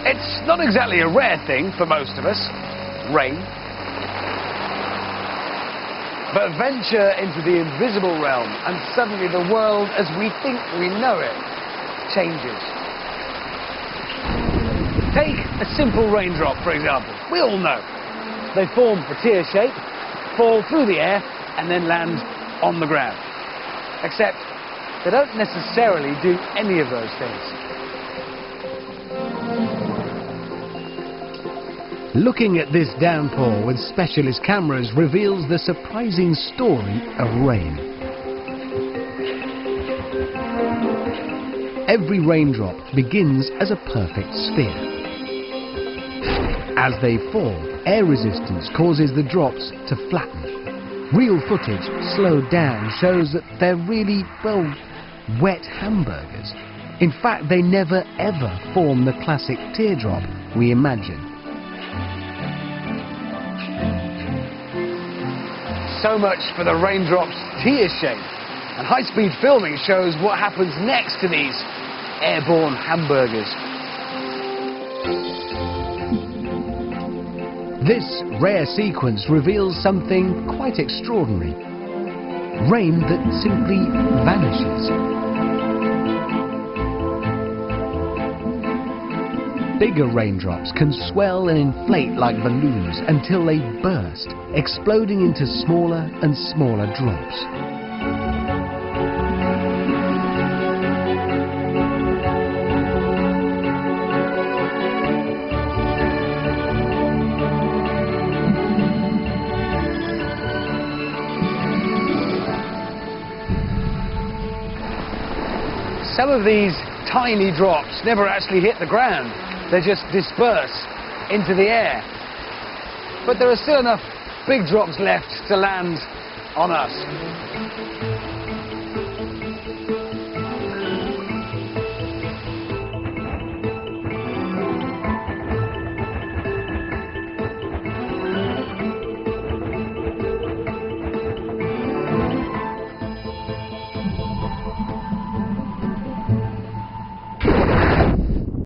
It's not exactly a rare thing for most of us, rain. But venture into the invisible realm and suddenly the world as we think we know it changes. Take a simple raindrop, for example. We all know. They form a tear shape, fall through the air and then land on the ground. Except they don't necessarily do any of those things. Looking at this downpour with specialist cameras reveals the surprising story of rain. Every raindrop begins as a perfect sphere. As they fall, air resistance causes the drops to flatten. Real footage, slowed down, shows that they're really, well, wet hamburgers. In fact, they never ever form the classic teardrop we imagine. So much for the raindrop's tear shape. And high-speed filming shows what happens next to these airborne hamburgers. This rare sequence reveals something quite extraordinary. Rain that simply vanishes. Bigger raindrops can swell and inflate like balloons until they burst, exploding into smaller and smaller drops. Some of these tiny drops never actually hit the ground. They just disperse into the air. But there are still enough big drops left to land on us.